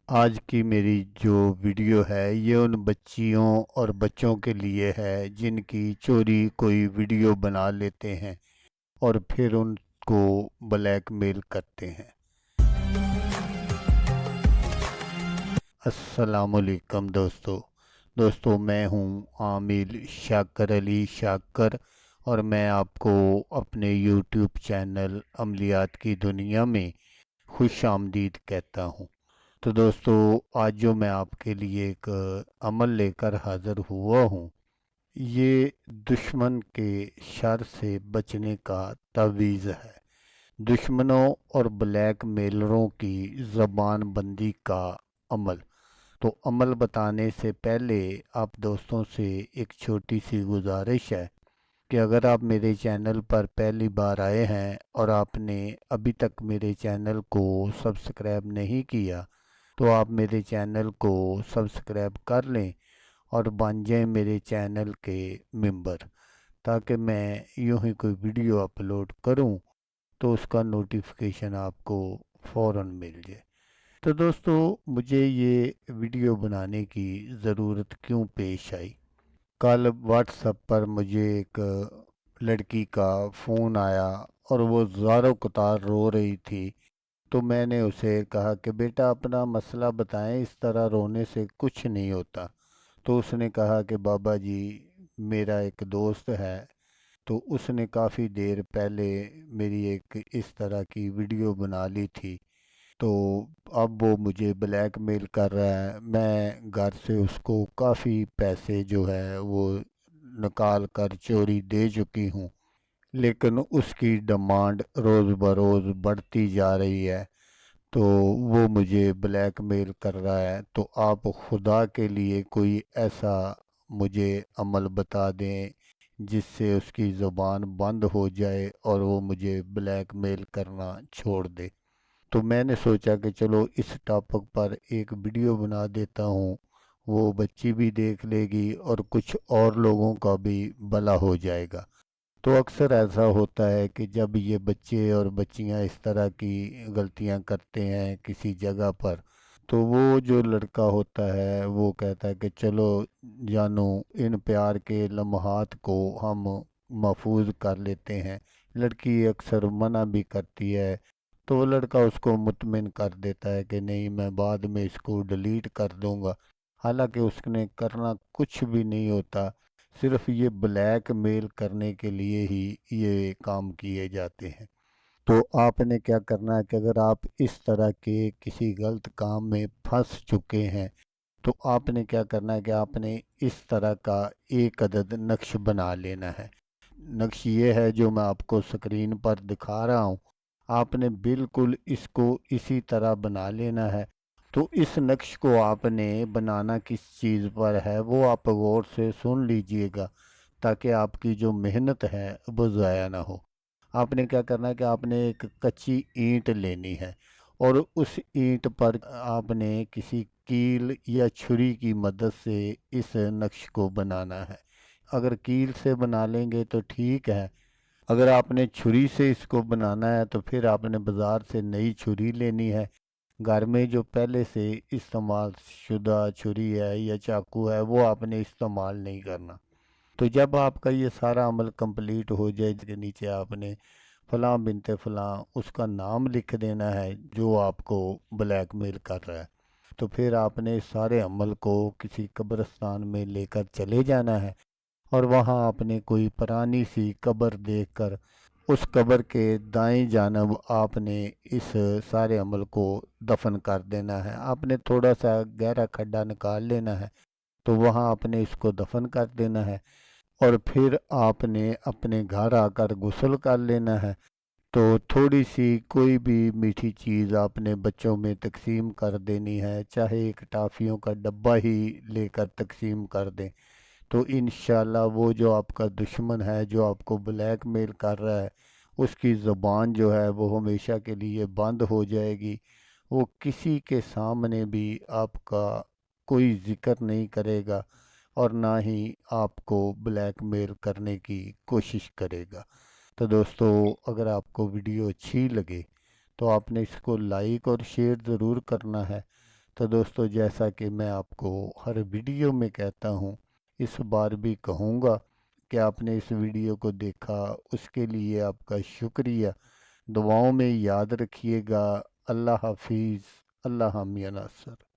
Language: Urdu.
آج کی میری جو ویڈیو ہے یہ ان بچیوں اور بچوں کے لیے ہے جن کی چوری کوئی ویڈیو بنا لیتے ہیں اور پھر ان کو بلیک میل کرتے ہیں۔ السلام علیکم دوستو میں ہوں عامل شاکر علی شاکر، اور میں آپ کو اپنے یوٹیوب چینل عملیات کی دنیا میں خوش آمدید کہتا ہوں۔ تو دوستو، آج جو میں آپ کے لیے ایک عمل لے کر حاضر ہوا ہوں، یہ دشمن کے شر سے بچنے کا تعویذ ہے، دشمنوں اور بلیک میلروں کی زبان بندی کا عمل۔ تو عمل بتانے سے پہلے آپ دوستوں سے ایک چھوٹی سی گزارش ہے کہ اگر آپ میرے چینل پر پہلی بار آئے ہیں اور آپ نے ابھی تک میرے چینل کو سبسکرائب نہیں کیا تو آپ میرے چینل کو سبسکرائب کر لیں اور بن جائیں میرے چینل کے ممبر، تاکہ میں یوں ہی کوئی ویڈیو اپلوڈ کروں تو اس کا نوٹیفیکیشن آپ کو فوراً مل جائے۔ تو دوستو، مجھے یہ ویڈیو بنانے کی ضرورت کیوں پیش آئی؟ کل واٹس ایپ پر مجھے ایک لڑکی کا فون آیا اور وہ زاروں قطار رو رہی تھی، تو میں نے اسے کہا کہ بیٹا اپنا مسئلہ بتائیں، اس طرح رونے سے کچھ نہیں ہوتا۔ تو اس نے کہا کہ بابا جی، میرا ایک دوست ہے، تو اس نے کافی دیر پہلے میری ایک اس طرح کی ویڈیو بنا لی تھی، تو اب وہ مجھے بلیک میل کر رہا ہے۔ میں گھر سے اس کو کافی پیسے جو ہے وہ نکال کر چوری دے چکی ہوں، لیکن اس کی ڈیمانڈ روز بروز بڑھتی جا رہی ہے، تو وہ مجھے بلیک میل کر رہا ہے۔ تو آپ خدا کے لیے کوئی ایسا مجھے عمل بتا دیں جس سے اس کی زبان بند ہو جائے اور وہ مجھے بلیک میل کرنا چھوڑ دے۔ تو میں نے سوچا کہ چلو اس ٹاپک پر ایک ویڈیو بنا دیتا ہوں، وہ بچی بھی دیکھ لے گی اور کچھ اور لوگوں کا بھی بھلا ہو جائے گا۔ تو اکثر ایسا ہوتا ہے کہ جب یہ بچے اور بچیاں اس طرح کی غلطیاں کرتے ہیں کسی جگہ پر، تو وہ جو لڑکا ہوتا ہے وہ کہتا ہے کہ چلو جانو، ان پیار کے لمحات کو ہم محفوظ کر لیتے ہیں۔ لڑکی اکثر منع بھی کرتی ہے، تو وہ لڑکا اس کو مطمئن کر دیتا ہے کہ نہیں، میں بعد میں اس کو ڈیلیٹ کر دوں گا، حالانکہ اس نے کرنا کچھ بھی نہیں ہوتا، صرف یہ بلیک میل کرنے کے لیے ہی یہ کام کیے جاتے ہیں۔ تو آپ نے کیا کرنا ہے کہ اگر آپ اس طرح کے کسی غلط کام میں پھنس چکے ہیں تو آپ نے کیا کرنا ہے کہ آپ نے اس طرح کا ایک عدد نقش بنا لینا ہے۔ نقش یہ ہے جو میں آپ کو سکرین پر دکھا رہا ہوں، آپ نے بالکل اس کو اسی طرح بنا لینا ہے۔ تو اس نقش کو آپ نے بنانا کس چیز پر ہے وہ آپ غور سے سن لیجئے گا، تاکہ آپ کی جو محنت ہے وہ ضائع نہ ہو۔ آپ نے کیا کرنا ہے کہ آپ نے ایک کچی اینٹ لینی ہے، اور اس اینٹ پر آپ نے کسی کیل یا چھری کی مدد سے اس نقش کو بنانا ہے۔ اگر کیل سے بنا لیں گے تو ٹھیک ہے، اگر آپ نے چھری سے اس کو بنانا ہے تو پھر آپ نے بازار سے نئی چھری لینی ہے۔ گھر میں جو پہلے سے استعمال شدہ چھری ہے یا چاقو ہے وہ آپ نے استعمال نہیں کرنا۔ تو جب آپ کا یہ سارا عمل کمپلیٹ ہو جائے، اس کے نیچے آپ نے فلاں بنت فلاں اس کا نام لکھ دینا ہے جو آپ کو بلیک میل کر رہا ہے۔ تو پھر آپ نے اس سارے عمل کو کسی قبرستان میں لے کر چلے جانا ہے، اور وہاں آپ نے کوئی پرانی سی قبر دیکھ کر اس قبر کے دائیں جانب آپ نے اس سارے عمل کو دفن کر دینا ہے۔ آپ نے تھوڑا سا گہرا کھڈا نکال لینا ہے، تو وہاں آپ نے اس کو دفن کر دینا ہے، اور پھر آپ نے اپنے گھر آ کر غسل کر لینا ہے۔ تو تھوڑی سی کوئی بھی میٹھی چیز آپ نے بچوں میں تقسیم کر دینی ہے، چاہے ایک ٹافیوں کا ڈبہ ہی لے کر تقسیم کر دیں، تو انشاءاللہ وہ جو آپ کا دشمن ہے جو آپ کو بلیک میل کر رہا ہے، اس کی زبان جو ہے وہ ہمیشہ کے لیے بند ہو جائے گی۔ وہ کسی کے سامنے بھی آپ کا کوئی ذکر نہیں کرے گا، اور نہ ہی آپ کو بلیک میل کرنے کی کوشش کرے گا۔ تو دوستو، اگر آپ کو ویڈیو اچھی لگے تو آپ نے اس کو لائک اور شیئر ضرور کرنا ہے، تو دوستو جیسا کہ میں آپ کو ہر ویڈیو میں کہتا ہوں، اس بار بھی کہوں گا کہ آپ نے اس ویڈیو کو دیکھا، اس کے لیے آپ کا شکریہ۔ دعاؤں میں یاد رکھیے گا۔ اللہ حافظ۔ اللہ حامی ناصر۔